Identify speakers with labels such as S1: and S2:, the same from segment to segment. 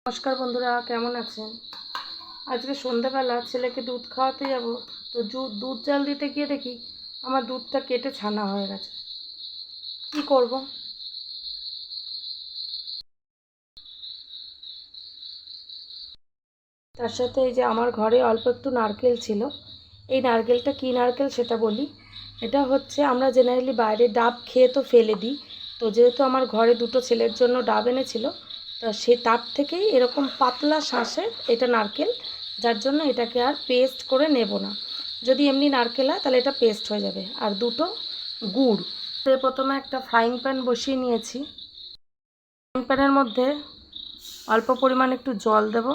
S1: নমস্কার বন্ধুরা, কেমন আছেন? আজকে সন্ধ্যাবেলা ছেলেকে দুধ খাওয়াতে যাব। তো দুধ জাল দিতে গিয়ে দেখি আমার দুধটা কেটে ছানা হয়ে গেছে। কি করব? তার সাথে এই যে আমার ঘরে অল্প একটু নারকেল ছিল। এই নারকেলটা কী নারকেল সেটা বলি। এটা হচ্ছে, আমরা জেনারেলি বাইরে ডাব খেয়ে তো ফেলে দিই। তো যেহেতু আমার ঘরে দুটো ছেলের জন্য ডাব এনেছিল, তা সে তার থেকেই এরকম পাতলা শাঁসের এটা নারকেল, যার জন্য এটাকে আর পেস্ট করে নেব না। যদি এমনি নারকেল হয় তাহলে এটা পেস্ট হয়ে যাবে। আর দুটো গুড়। প্রথমে একটা ফ্রাইং প্যান বসিয়ে নিয়েছি। ফ্রাইং প্যানের মধ্যে অল্প পরিমাণ একটু জল দেব,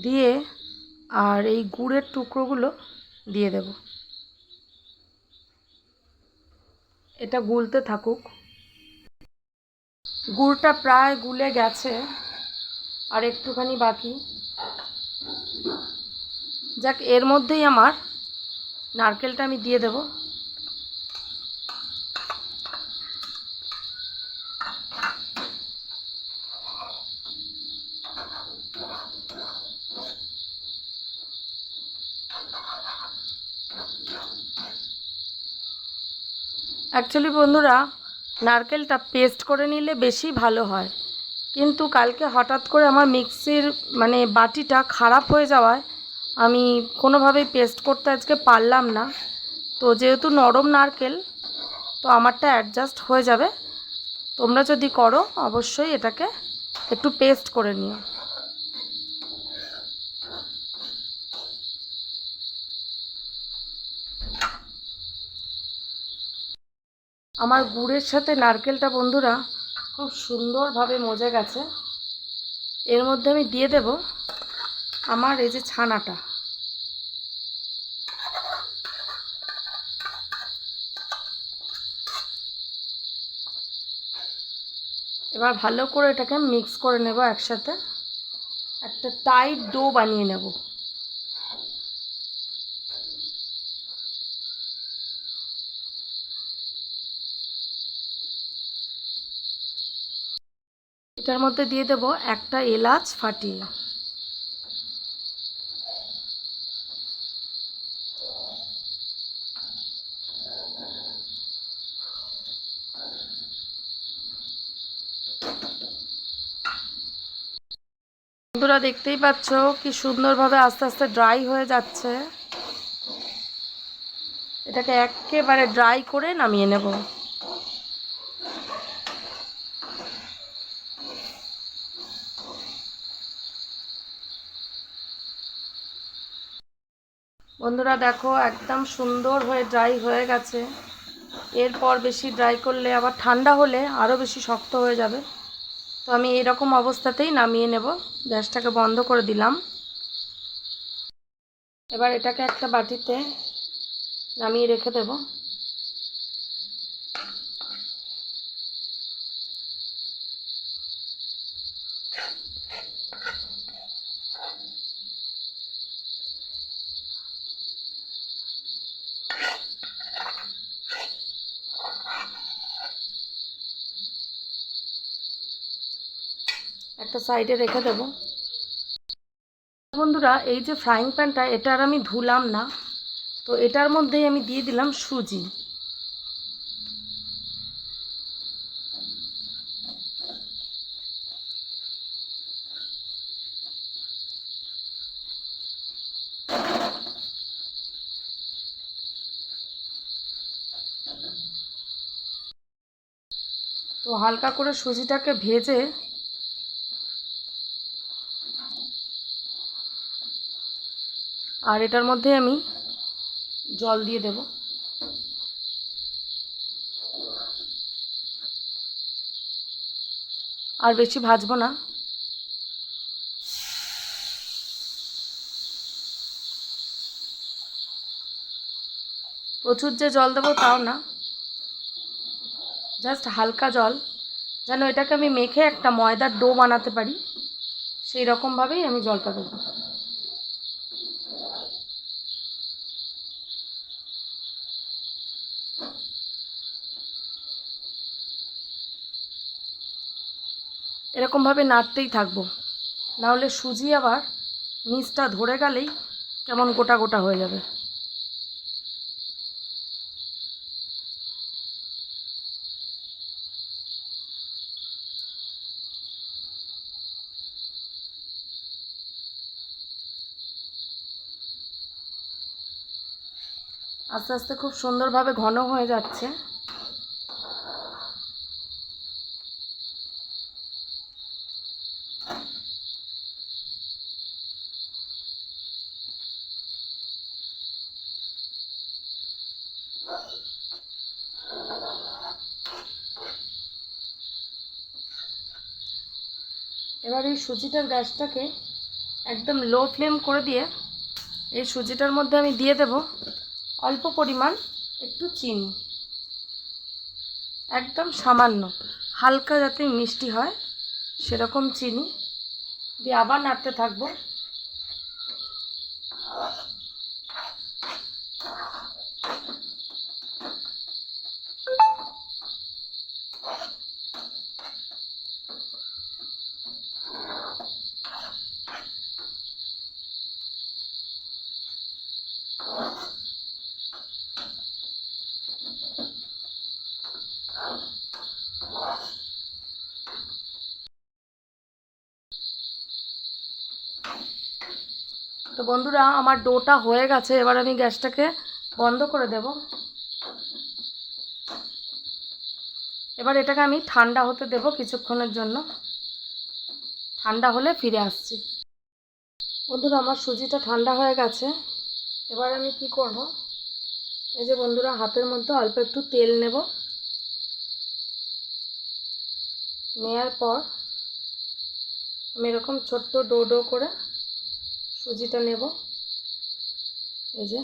S1: দিয়ে আর এই গুড়ের টুকরোগুলো দিয়ে দেব। এটা গুলতে থাকুক। গুড়টা প্রায় গুলে গেছে, আর একটুখানি বাকি। যাক, এর মধ্যেই আমার নারকেলটা আমি দিয়ে দেব। অ্যাকচুয়ালি বন্ধুরা, নারকেলটা পেস্ট করে নিলে বেশি ভালো হয়, কিন্তু কালকে হঠাৎ করে আমার মিক্সির বাটিটা খারাপ হয়ে যাওয়ায় আমি কোনোভাবেই পেস্ট করতে আজকে পারলাম না। তো যেহেতু নরম নারকেল, তো আমারটা অ্যাডজাস্ট হয়ে যাবে। তোমরা যদি করো অবশ্যই এটাকে একটু পেস্ট করে নিও। আমার গুড়ের সাথে নারকেলটা বন্ধুরা খুব সুন্দরভাবে মজে গেছে। এর মধ্যে আমি দিয়ে দেব আমার এই যে ছানাটা। এবার ভালো করে এটাকে মিক্স করে নেব একসাথে। একটা টাইট ডো বানিয়ে নেব। এটার মধ্যে দিয়ে দেব একটা এলাচ ফাটিয়ে। বন্ধুরা, দেখতেই পাচ্ছ কি সুন্দরভাবে আস্তে আস্তে ড্রাই হয়ে যাচ্ছে। এটাকে একেবারে ড্রাই করে নামিয়ে নেব। বন্ধুরা দেখো, একদম সুন্দর হয়ে ড্রাই হয়ে গেছে। এরপর বেশি ড্রাই করলে আবার ঠান্ডা হলে আরও বেশি শক্ত হয়ে যাবে। তো আমি এরকম অবস্থাতেই নামিয়ে নেব। গ্যাসটাকে বন্ধ করে দিলাম। এবার এটাকে একটা বাটিতে নামিয়ে রেখে দেব। একটা সাইডে রেখে দেব। বন্ধুরা, এই যে ফ্রাইং প্যানটা, এটা আর আমি ধুলাম না। তো এটার মধ্যেই আমি দিয়ে দিলাম সুজি। তো হালকা করে সুজিটাকে ভেজে আর এটার মধ্যে আমি জল দিয়ে দেব। আর বেশি ভাজবো না। প্রচুর যে জল দেবো তাও না, জাস্ট হালকা জল, যেন এটাকে আমি মেখে একটা ময়দার ডো বানাতে পারি, সেই রকমভাবেই আমি জলটা দেবো। এরকমভাবে নাড়তেই থাকবো, নাহলে সুজি আবার নিচটা ধরে গেলেই কেমন গোটা গোটা হয়ে যাবে। আস্তে আস্তে খুব সুন্দরভাবে ঘন হয়ে যাচ্ছে। এবার এই সুজিটার গ্যাসটাকে একদম লো ফ্লেম করে দিয়ে এই সুজিটার মধ্যে আমি দিয়ে দেব অল্প পরিমাণ একটু চিনি, একদম সামান্য, হালকা যাতে মিষ্টি হয় সেরকম চিনি দিয়ে আবার নাড়তে থাকবো। তো বন্ধুরা, আমার ডোটা হয়ে গেছে, এবার আমি গ্যাসটাকে বন্ধ করে দেব। এবার এটাকে আমি ঠান্ডা হতে দেব কিছুক্ষণের জন্য, ঠান্ডা হলে ফিরে আসছি। বন্ধুরা, আমার সুজিটা ঠান্ডা হয়ে গেছে। এবার আমি কি করব, এই যে বন্ধুরা, হাতের মধ্যে অল্প একটু তেল নেব, নেয়ার পর আমি এরকম ছোট্ট ডো ডো করে সুজিটা নেব। এই যে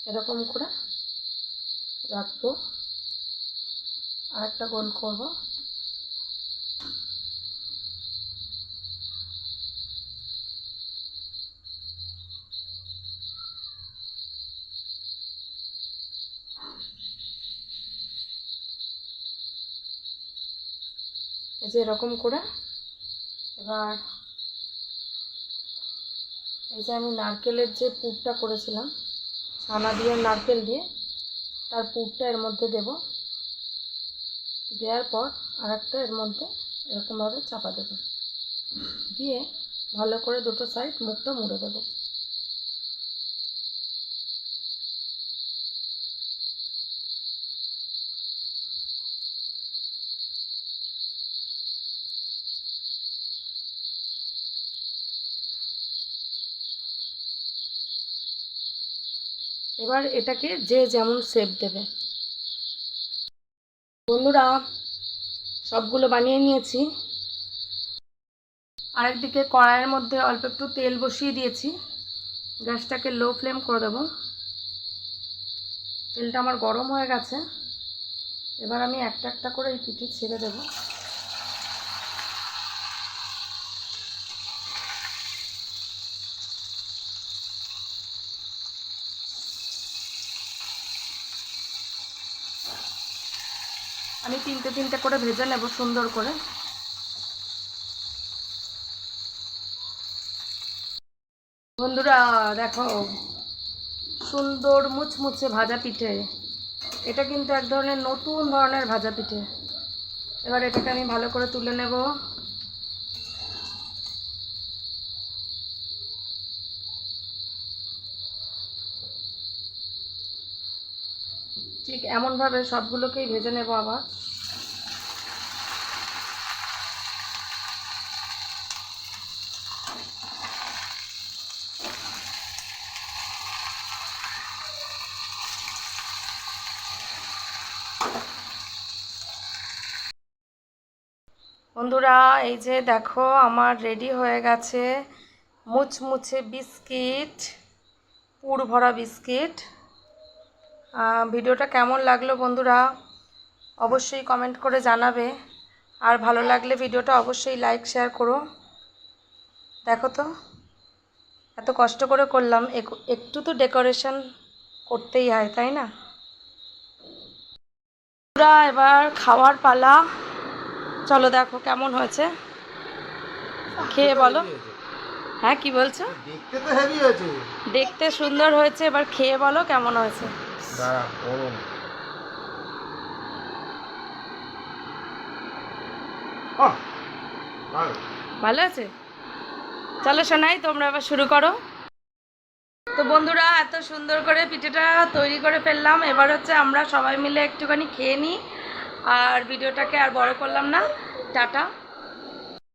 S1: এরকম করে রাখবো, আর একটা গোল করব। এই যে এরকম করে। এবার এই যে আমি নারকেলের যে পুরটা করেছিলাম ছানা দিয়ে নারকেল দিয়ে, তার পুরটা এর মধ্যে দেব। দেওয়ার পর আর একটা এর মধ্যে এরকমভাবে চাপা দেব, দিয়ে ভালো করে দুটো সাইড মুখটা মুড়ে দেব। এবার এটাকে যে যেমন শেপ দেবে। বন্ধুরা, সবগুলো বানিয়ে নিয়েছি। আরেকদিকে কড়াইয়ের মধ্যে অল্প একটু তেল বসিয়ে দিয়েছি, গ্যাসটাকে লো ফ্লেম করে দেব। তেলটা আমার গরম হয়ে গেছে। এবার আমি একটা একটা করে এই পিঠে ছেড়ে দেব। আমি তিনটে তিনটে করে ভেজে নেব সুন্দর করে। বন্ধুরা দেখো, সুন্দর মুচমুচে ভাজা পিঠে। এটা কিন্তু এক ধরনের নতুন ধরনের ভাজা পিঠে। এবার এটাকে আমি ভালো করে তুলে নেব। ঠিক এমনভাবে সবগুলোকেই ভেজে নেব আবার। বন্ধুরা, এই যে দেখো, আমার রেডি হয়ে গেছে মুচমুচে বিস্কিট, পুর ভরা বিস্কিট। ভিডিওটা কেমন লাগলো বন্ধুরা অবশ্যই কমেন্ট করে জানাবে, আর ভালো লাগলে ভিডিওটা অবশ্যই লাইক শেয়ার করো। দেখো তো, এত কষ্ট করে করলাম, একটু তো ডেকোরেশন করতেই হয়, তাই না? পুরা এবার খাওয়ার পালা। চলো দেখো কেমন হয়েছে, খেয়ে বলো। হ্যাঁ, কি বলছো?
S2: দেখতে তো হেভি হয়েছে।
S1: দেখতে সুন্দর হয়েছে, এবার খেয়ে বলো কেমন হয়েছে।
S2: দাঁড়া, গরম। আহ, ভালো।
S1: ভালো আছে? চলো শোনাই, তোমরা এবার শুরু করো। তো বন্ধুরা, এত সুন্দর করে পিঠেটা তৈরি করে ফেললাম, এবার হচ্ছে আমরা সবাই মিলে একটুখানি খেয়ে নিই। আর ভিডিওটাকে আর বড় করলাম না, টাটা।